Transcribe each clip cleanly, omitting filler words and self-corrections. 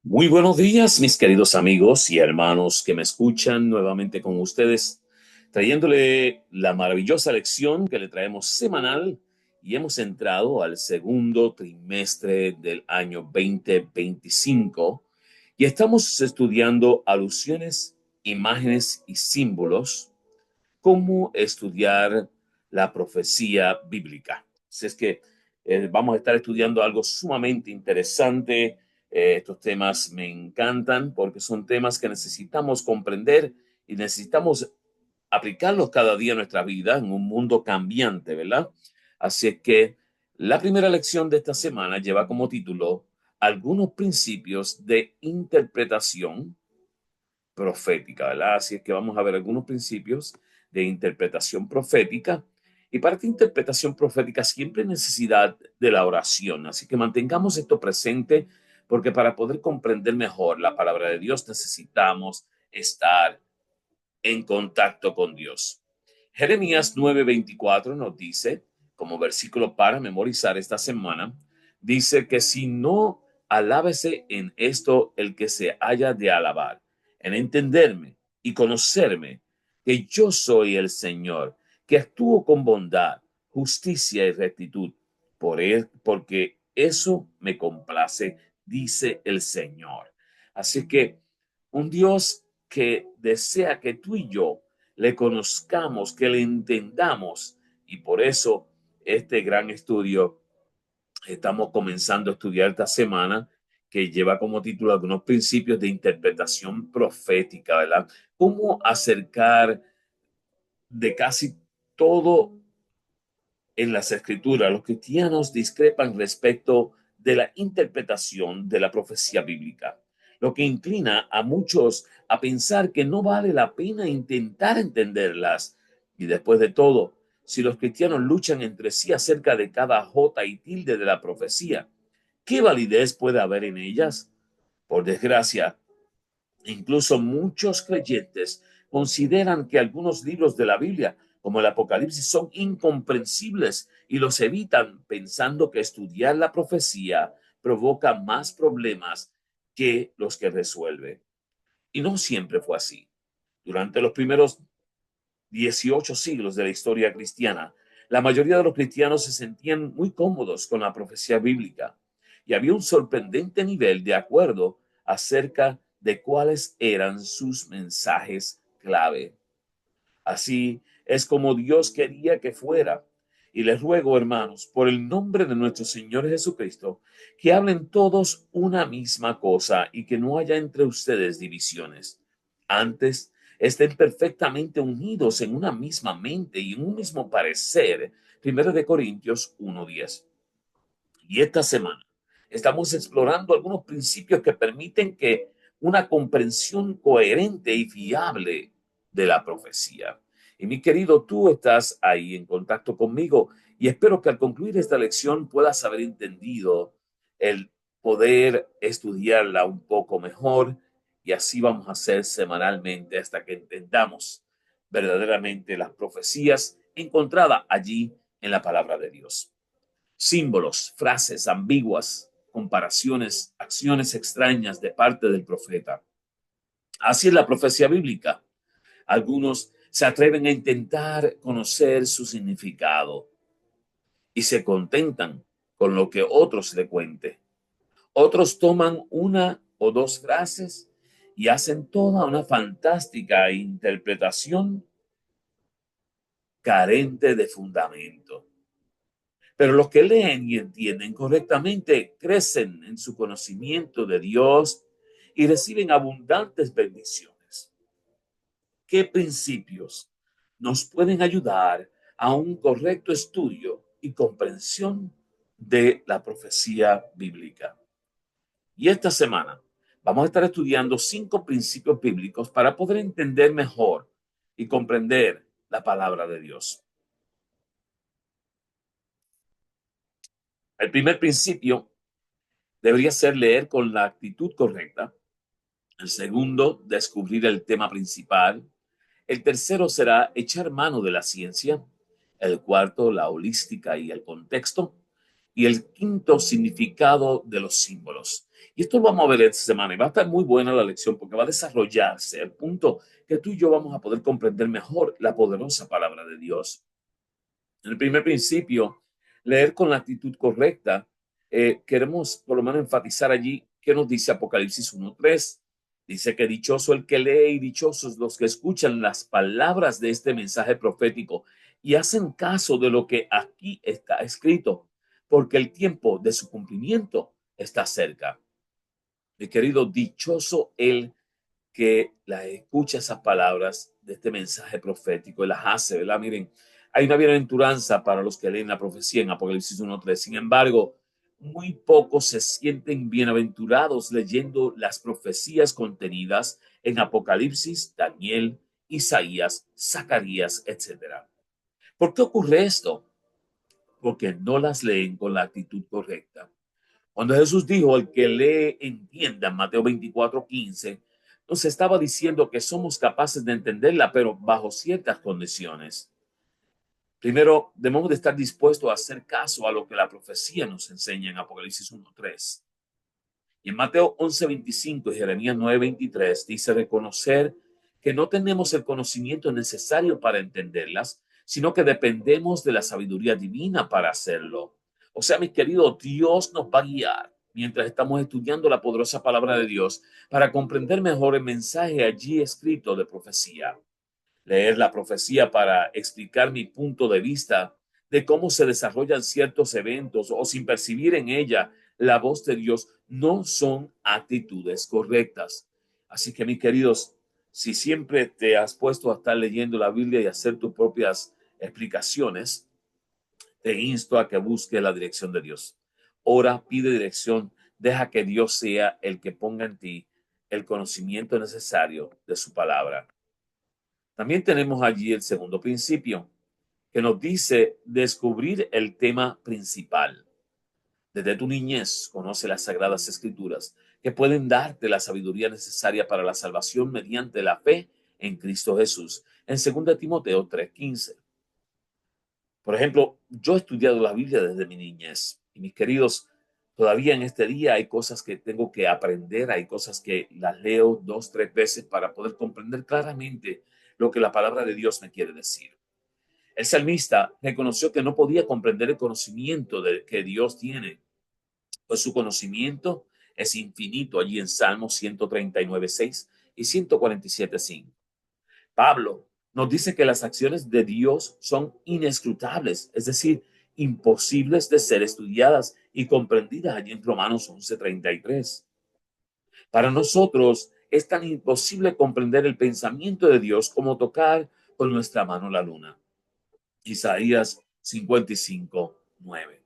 Muy buenos días, mis queridos amigos y hermanos que me escuchan nuevamente con ustedes, trayéndole la maravillosa lección que le traemos semanal y hemos entrado al segundo trimestre del año 2025 y estamos estudiando alusiones, imágenes y símbolos, cómo estudiar la profecía bíblica. Así es que vamos a estar estudiando algo sumamente interesante. Estos temas me encantan porque son temas que necesitamos comprender y necesitamos aplicarlos cada día en nuestra vida en un mundo cambiante, ¿verdad? Así es que la primera lección de esta semana lleva como título algunos principios de interpretación profética, ¿verdad? Así es que vamos a ver algunos principios de interpretación profética. Y para esta interpretación profética siempre hay necesidad de la oración. Así que mantengamos esto presente porque para poder comprender mejor la palabra de Dios necesitamos estar en contacto con Dios. Jeremías 9:24 nos dice, como versículo para memorizar esta semana, dice que si no alábese en esto el que se haya de alabar, en entenderme y conocerme, que yo soy el Señor, que actúo con bondad, justicia y rectitud, porque eso me complace, dice el Señor. Así que un Dios que desea que tú y yo le conozcamos, que le entendamos. Y por eso este gran estudio estamos comenzando a estudiar esta semana, que lleva como título algunos principios de interpretación profética, ¿verdad? Cómo acercar de casi todo en las escrituras. Los cristianos discrepan respecto de la interpretación de la profecía bíblica, lo que inclina a muchos a pensar que no vale la pena intentar entenderlas. Y después de todo, si los cristianos luchan entre sí acerca de cada jota y tilde de la profecía, ¿qué validez puede haber en ellas? Por desgracia, incluso muchos creyentes consideran que algunos libros de la Biblia, como el Apocalipsis, son incomprensibles y los evitan pensando que estudiar la profecía provoca más problemas que los que resuelve. Y no siempre fue así. Durante los primeros 18 siglos de la historia cristiana, la mayoría de los cristianos se sentían muy cómodos con la profecía bíblica y había un sorprendente nivel de acuerdo acerca de cuáles eran sus mensajes clave. Así es como Dios quería que fuera. Y les ruego, hermanos, por el nombre de nuestro Señor Jesucristo, que hablen todos una misma cosa y que no haya entre ustedes divisiones. Antes, estén perfectamente unidos en una misma mente y en un mismo parecer. Primero de Corintios 1:10. Y esta semana estamos explorando algunos principios que permiten que una comprensión coherente y fiable de la profecía. Y mi querido, tú estás ahí en contacto conmigo y espero que al concluir esta lección puedas haber entendido el poder estudiarla un poco mejor y así vamos a hacer semanalmente hasta que entendamos verdaderamente las profecías encontradas allí en la palabra de Dios. Símbolos, frases ambiguas, comparaciones, acciones extrañas de parte del profeta. Así es la profecía bíblica. Algunos se atreven a intentar conocer su significado y se contentan con lo que otros le cuenten. Otros toman una o dos frases y hacen toda una fantástica interpretación carente de fundamento. Pero los que leen y entienden correctamente crecen en su conocimiento de Dios y reciben abundantes bendiciones. ¿Qué principios nos pueden ayudar a un correcto estudio y comprensión de la profecía bíblica? Y esta semana vamos a estar estudiando 5 principios bíblicos para poder entender mejor y comprender la palabra de Dios. El primer principio debería ser leer con la actitud correcta. El segundo, descubrir el tema principal. El tercero será echar mano de la ciencia. El cuarto, la holística y el contexto. y el quinto significado de los símbolos. Y esto lo vamos a ver esta semana y va a estar muy buena la lección porque va a desarrollarse al punto que tú y yo vamos a poder comprender mejor la poderosa palabra de Dios. En el primer principio, leer con la actitud correcta. Queremos por lo menos enfatizar allí que nos dice Apocalipsis 1:3. Dice que dichoso el que lee y dichosos los que escuchan las palabras de este mensaje profético y hacen caso de lo que aquí está escrito, porque el tiempo de su cumplimiento está cerca. Mi querido, dichoso el que las escucha esas palabras de este mensaje profético y las hace, ¿verdad? Miren, hay una bienaventuranza para los que leen la profecía en Apocalipsis 1:3. Sin embargo, muy pocos se sienten bienaventurados leyendo las profecías contenidas en Apocalipsis, Daniel, Isaías, Zacarías, etcétera. ¿Por qué ocurre esto? Porque no las leen con la actitud correcta. Cuando Jesús dijo, el que lee entienda, en Mateo 24:15, nos estaba diciendo que somos capaces de entenderla, pero bajo ciertas condiciones. Primero, debemos de estar dispuestos a hacer caso a lo que la profecía nos enseña en Apocalipsis 1:3. Y en Mateo 11:25 y Jeremías 9:23 dice reconocer que no tenemos el conocimiento necesario para entenderlas, sino que dependemos de la sabiduría divina para hacerlo. O sea, mis queridos, Dios nos va a guiar mientras estamos estudiando la poderosa palabra de Dios para comprender mejor el mensaje allí escrito de profecía. Leer la profecía para explicar mi punto de vista de cómo se desarrollan ciertos eventos o sin percibir en ella la voz de Dios no son actitudes correctas. Así que, mis queridos, si siempre te has puesto a estar leyendo la Biblia y hacer tus propias explicaciones, te insto a que busques la dirección de Dios. Ora, pide dirección, deja que Dios sea el que ponga en ti el conocimiento necesario de su palabra. También tenemos allí el segundo principio, que nos dice descubrir el tema principal. Desde tu niñez conoce las sagradas escrituras que pueden darte la sabiduría necesaria para la salvación mediante la fe en Cristo Jesús. En 2 Timoteo 3:15. Por ejemplo, yo he estudiado la Biblia desde mi niñez y mis queridos, todavía en este día hay cosas que tengo que aprender, hay cosas que las leo 2, 3 veces para poder comprender claramente lo que la palabra de Dios me quiere decir. El salmista reconoció que no podía comprender el conocimiento que Dios tiene, pues su conocimiento es infinito allí en Salmos 139:6 y 147:5. Pablo nos dice que las acciones de Dios son inescrutables, es decir, imposibles de ser estudiadas y comprendidas allí en Romanos 11:33. Para nosotros es tan imposible comprender el pensamiento de Dios como tocar con nuestra mano la luna. Isaías 55:9.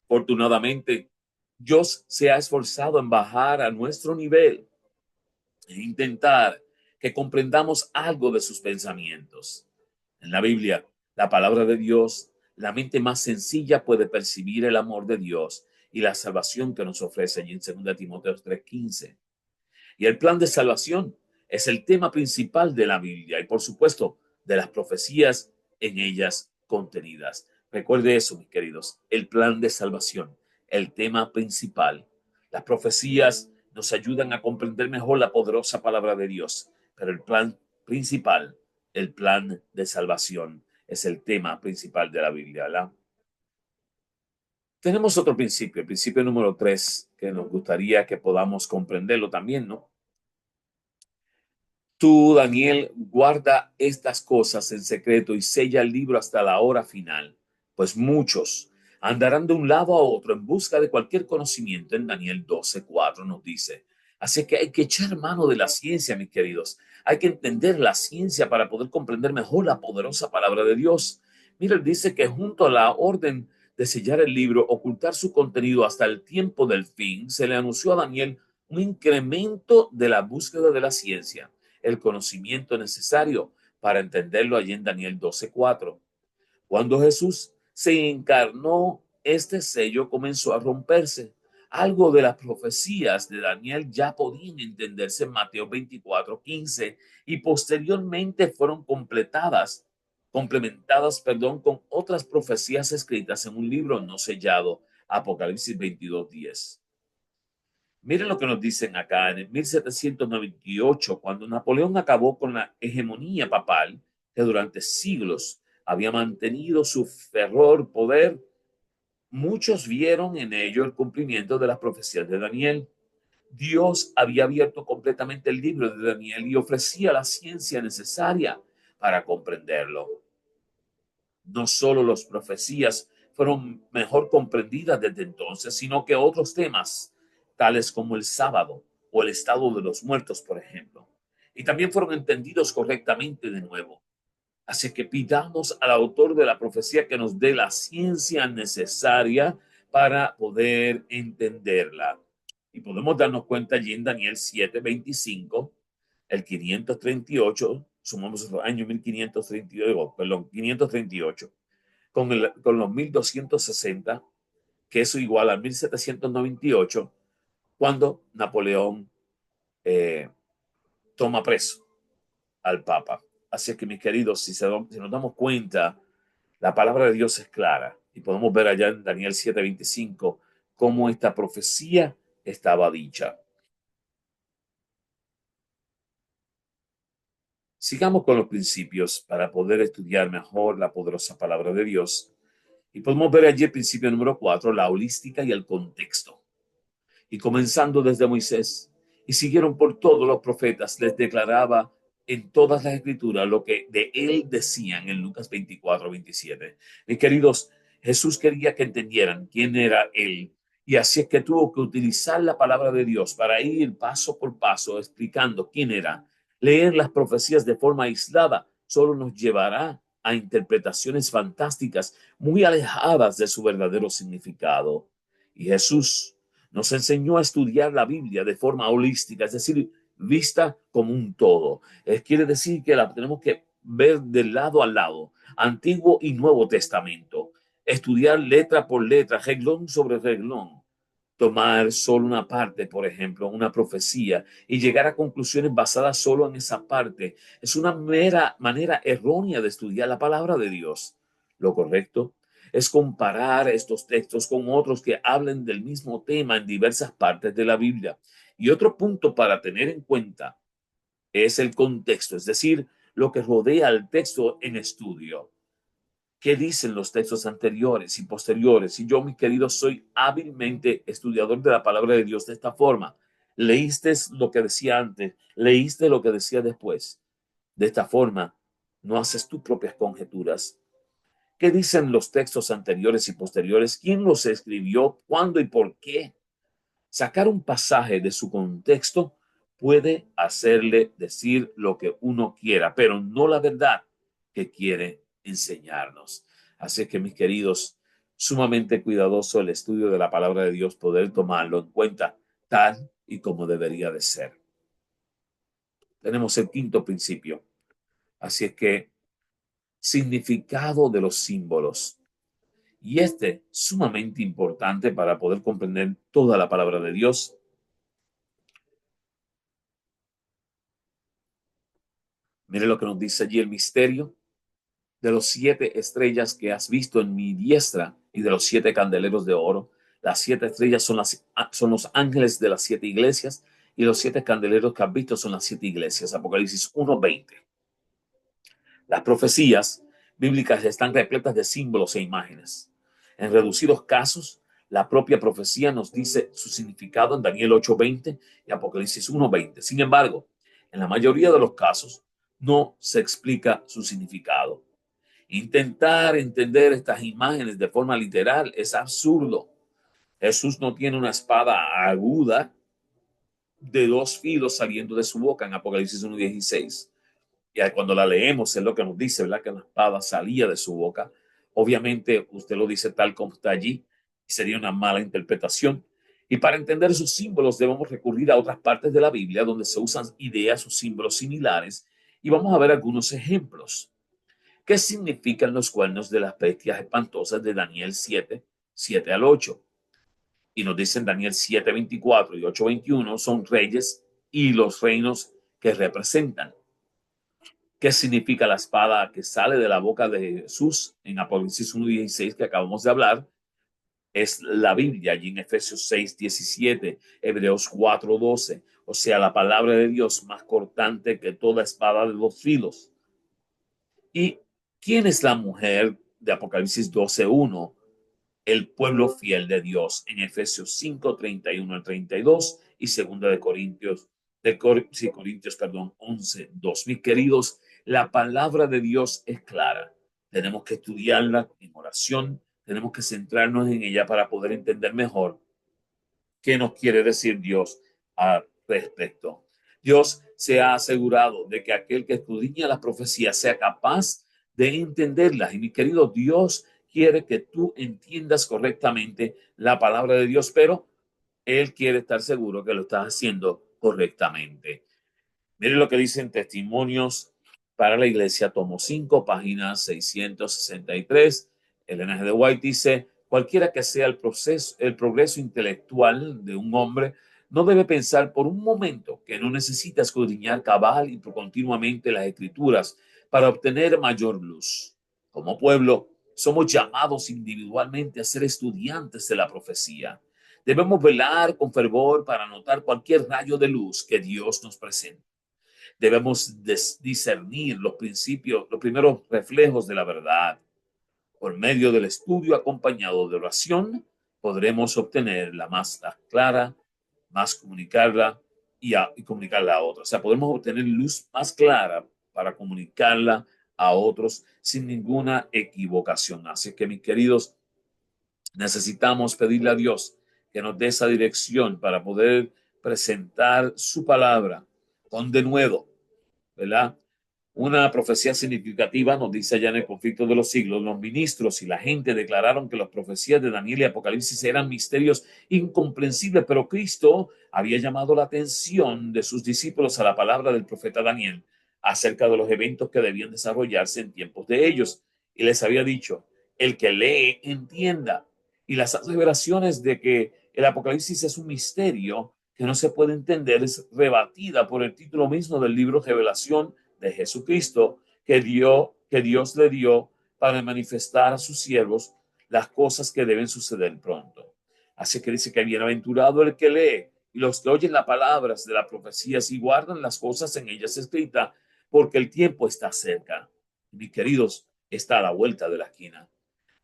Afortunadamente, Dios se ha esforzado en bajar a nuestro nivel e intentar que comprendamos algo de sus pensamientos. En la Biblia, la palabra de Dios, la mente más sencilla puede percibir el amor de Dios y la salvación que nos ofrece allí en 2 Timoteo 3:15. Y el plan de salvación es el tema principal de la Biblia y, por supuesto, de las profecías en ellas contenidas. Recuerde eso, mis queridos, el plan de salvación, el tema principal. Las profecías nos ayudan a comprender mejor la poderosa palabra de Dios, pero el plan principal, el plan de salvación, es el tema principal de la Biblia, ¿verdad? Tenemos otro principio, el principio número 3, que nos gustaría que podamos comprenderlo también, ¿no? Tú, Daniel, guarda estas cosas en secreto y sella el libro hasta la hora final, pues muchos andarán de un lado a otro en busca de cualquier conocimiento. En Daniel 12:4 nos dice. Así que hay que echar mano de la ciencia, mis queridos. Hay que entender la ciencia para poder comprender mejor la poderosa palabra de Dios. Mira, él dice que junto a la orden de sellar el libro, ocultar su contenido hasta el tiempo del fin, se le anunció a Daniel un incremento de la búsqueda de la ciencia, el conocimiento necesario para entenderlo allí en Daniel 12:4. Cuando Jesús se encarnó, este sello comenzó a romperse. Algo de las profecías de Daniel ya podían entenderse en Mateo 24:15 y posteriormente fueron completadas complementadas, perdón, con otras profecías escritas en un libro no sellado, Apocalipsis 22:10. Miren lo que nos dicen acá en el 1798, cuando Napoleón acabó con la hegemonía papal que durante siglos había mantenido su fervor poder. Muchos vieron en ello el cumplimiento de las profecías de Daniel. Dios había abierto completamente el libro de Daniel y ofrecía la ciencia necesaria para comprenderlo. No solo las profecías fueron mejor comprendidas desde entonces, sino que otros temas, tales como el sábado o el estado de los muertos, por ejemplo, y también fueron entendidos correctamente de nuevo. Así que pidamos al autor de la profecía que nos dé la ciencia necesaria para poder entenderla. Y podemos darnos cuenta allí en Daniel 7:25, el 538, sumamos el año 1538, perdón, 538, con los 1260, que eso igual a 1798, cuando Napoleón eh, toma preso al Papa. Así que, mis queridos, si nos damos cuenta, la palabra de Dios es clara y podemos ver allá en Daniel 7:25 cómo esta profecía estaba dicha. Sigamos con los principios para poder estudiar mejor la poderosa palabra de Dios. Y podemos ver allí el principio número 4, la holística y el contexto. Y comenzando desde Moisés, y siguieron por todos los profetas, les declaraba en todas las escrituras lo que de él decían en Lucas 24:27. Mis queridos, Jesús quería que entendieran quién era él, y así es que tuvo que utilizar la palabra de Dios para ir paso por paso explicando quién era. Leer las profecías de forma aislada solo nos llevará a interpretaciones fantásticas muy alejadas de su verdadero significado. Y Jesús nos enseñó a estudiar la Biblia de forma holística, es decir, vista como un todo. Quiere decir que la tenemos que ver de lado a lado, Antiguo y Nuevo Testamento, estudiar letra por letra, reglón sobre reglón, tomar solo una parte, por ejemplo, una profecía, y llegar a conclusiones basadas solo en esa parte. Es una mera manera errónea de estudiar la palabra de Dios. Lo correcto es comparar estos textos con otros que hablen del mismo tema en diversas partes de la Biblia. Y otro punto para tener en cuenta es el contexto, es decir, lo que rodea al texto en estudio. ¿Qué dicen los textos anteriores y posteriores? Y yo, mis queridos, soy hábilmente estudiador de la palabra de Dios de esta forma. Leíste lo que decía antes, leíste lo que decía después. De esta forma, no haces tus propias conjeturas. ¿Qué dicen los textos anteriores y posteriores? ¿Quién los escribió? ¿Cuándo y por qué? Sacar un pasaje de su contexto puede hacerle decir lo que uno quiera, pero no la verdad que quiere enseñarnos. Así que, mis queridos, sumamente cuidadoso el estudio de la palabra de Dios, poder tomarlo en cuenta tal y como debería de ser. Tenemos el quinto principio. Así es que, significado de los símbolos. Y este sumamente importante para poder comprender toda la palabra de Dios. Mire lo que nos dice allí el misterio de los 7 estrellas que has visto en mi diestra y de los 7 candeleros de oro. Las 7 estrellas son los ángeles de las 7 iglesias y los 7 candeleros que has visto son las 7 iglesias. Apocalipsis 1:20. Las profecías bíblicas están repletas de símbolos e imágenes. En reducidos casos, la propia profecía nos dice su significado en Daniel 8:20 y Apocalipsis 1:20. Sin embargo, en la mayoría de los casos, no se explica su significado. Intentar entender estas imágenes de forma literal es absurdo. Jesús no tiene una espada aguda de 2 filos saliendo de su boca en Apocalipsis 1:16. Y cuando la leemos es lo que nos dice, ¿verdad? Que la espada salía de su boca. Obviamente usted lo dice tal como está allí y sería una mala interpretación. Y para entender esos símbolos debemos recurrir a otras partes de la Biblia donde se usan ideas o símbolos similares y vamos a ver algunos ejemplos. ¿Qué significan los cuernos de las bestias espantosas de Daniel 7:7 al 8? Y nos dicen Daniel 7:24 y 8:21 son reyes y los reinos que representan. ¿Qué significa la espada que sale de la boca de Jesús en Apocalipsis 1:16 que acabamos de hablar? Es la Biblia, allí en Efesios 6:17, Hebreos 4:12. O sea, la palabra de Dios más cortante que toda espada de dos filos. ¿Y quién es la mujer de Apocalipsis 12:1? El pueblo fiel de Dios en Efesios 5:31 al 32 y segunda de Corintios, sí, Corintios, perdón, 11:2. Mis queridos, la palabra de Dios es clara. Tenemos que estudiarla en oración, tenemos que centrarnos en ella para poder entender mejor qué nos quiere decir Dios al respecto. Dios se ha asegurado de que aquel que escudriña las profecías sea capaz de entenderlas. Y mi querido, Dios quiere que tú entiendas correctamente la palabra de Dios, pero Él quiere estar seguro que lo estás haciendo correctamente. Mire lo que dicen Testimonios para la Iglesia, tomo 5, página 663. Elena G. de White dice, cualquiera que sea el progreso intelectual de un hombre, no debe pensar por un momento que no necesita escudriñar cabal y continuamente las escrituras para obtener mayor luz. Como pueblo, somos llamados individualmente a ser estudiantes de la profecía. Debemos velar con fervor para notar cualquier rayo de luz que Dios nos presente. Debemos discernir los principios, los primeros reflejos de la verdad. Por medio del estudio acompañado de oración, podremos obtener la más clara, más comunicarla y comunicarla a otros. O sea, podemos obtener luz más clara para comunicarla a otros sin ninguna equivocación. Así que, mis queridos, necesitamos pedirle a Dios que nos dé esa dirección para poder presentar su palabra con denuedo, ¿verdad? Una profecía significativa nos dice allá en el conflicto de los siglos, los ministros y la gente declararon que las profecías de Daniel y Apocalipsis eran misterios incomprensibles, pero Cristo había llamado la atención de sus discípulos a la palabra del profeta Daniel acerca de los eventos que debían desarrollarse en tiempos de ellos. Y les había dicho, el que lee, entienda. Y las aseveraciones de que el Apocalipsis es un misterio que no se puede entender es rebatida por el título mismo del libro Revelación de Jesucristo que Dios le dio para manifestar a sus siervos las cosas que deben suceder pronto. Así que dice que bienaventurado el que lee y los que oyen las palabras de las profecías y guardan las cosas en ellas escritas, porque el tiempo está cerca. Mis queridos, está a la vuelta de la esquina.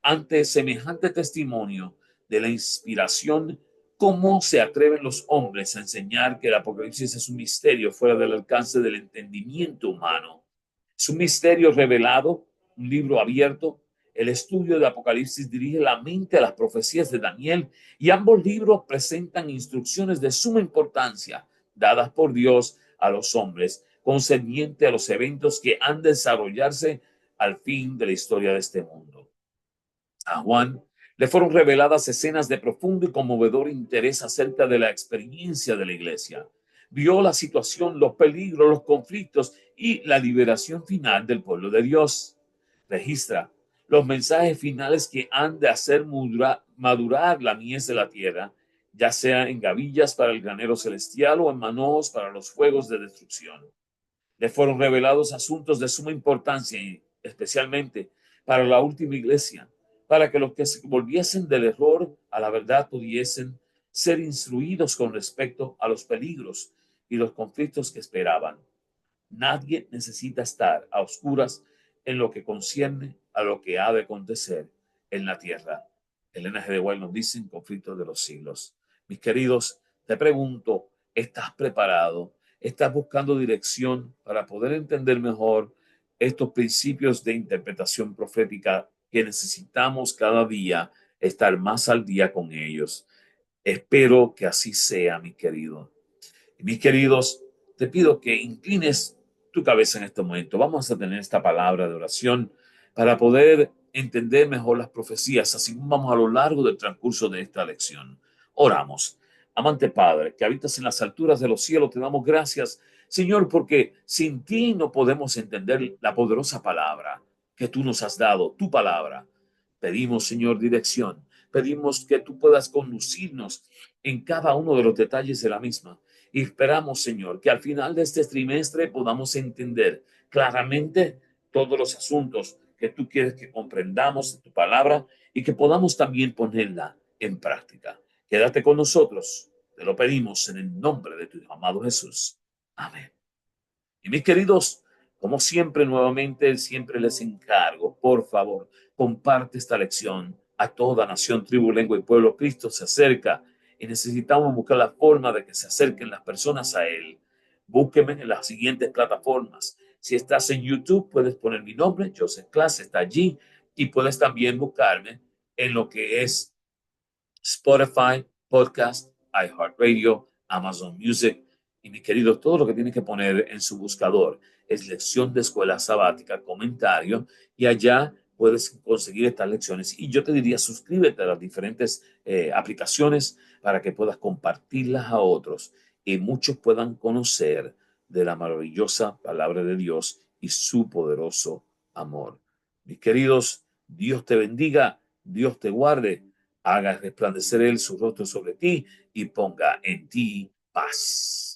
Ante semejante testimonio de la inspiración, ¿cómo se atreven los hombres a enseñar que el Apocalipsis es un misterio fuera del alcance del entendimiento humano? Es un misterio revelado, un libro abierto. El estudio de Apocalipsis dirige la mente a las profecías de Daniel y ambos libros presentan instrucciones de suma importancia dadas por Dios a los hombres concerniente a los eventos que han de desarrollarse al fin de la historia de este mundo. A Juan le fueron reveladas escenas de profundo y conmovedor interés acerca de la experiencia de la iglesia. Vio la situación, los peligros, los conflictos y la liberación final del pueblo de Dios. Registra los mensajes finales que han de hacer madurar la mies de la tierra, ya sea en gavillas para el granero celestial o en manojos para los fuegos de destrucción. Le fueron revelados asuntos de suma importancia y especialmente para la última iglesia, para que los que se volviesen del error a la verdad pudiesen ser instruidos con respecto a los peligros y los conflictos que esperaban. Nadie necesita estar a oscuras en lo que concierne a lo que ha de acontecer en la tierra. Elena G. de White nos dice en Conflictos de los Siglos. Mis queridos, te pregunto, ¿estás preparado? ¿Estás buscando dirección para poder entender mejor estos principios de interpretación profética que necesitamos cada día estar más al día con ellos? Espero que así sea, mi querido. Y mis queridos, te pido que inclines tu cabeza en este momento. Vamos a tener esta palabra de oración para poder entender mejor las profecías, así como vamos a lo largo del transcurso de esta lección. Oramos. Amante Padre, que habitas en las alturas de los cielos, te damos gracias, Señor, porque sin ti no podemos entender la poderosa palabra que tú nos has dado, tu palabra. Pedimos, Señor, dirección. Pedimos que tú puedas conducirnos en cada uno de los detalles de la misma. Y esperamos, Señor, que al final de este trimestre podamos entender claramente todos los asuntos que tú quieres que comprendamos de tu palabra y que podamos también ponerla en práctica. Quédate con nosotros, te lo pedimos en el nombre de tu Hijo amado Jesús. Amén. Y mis queridos, como siempre, nuevamente, siempre les encargo, por favor, comparte esta lección a toda nación, tribu, lengua y pueblo. Cristo se acerca y necesitamos buscar la forma de que se acerquen las personas a Él. Búsqueme en las siguientes plataformas. Si estás en YouTube, puedes poner mi nombre, Joseph Class, está allí, y puedes también buscarme en lo que es Spotify, Podcast, iHeartRadio, Amazon Music. Y mi querido, todo lo que tienes que poner en su buscador es lección de escuela sabática, comentario, y allá puedes conseguir estas lecciones. Y yo te diría, suscríbete a las diferentes aplicaciones para que puedas compartirlas a otros y muchos puedan conocer de la maravillosa palabra de Dios y su poderoso amor. Mis queridos, Dios te bendiga, Dios te guarde, haga resplandecer él su rostro sobre ti y ponga en ti paz.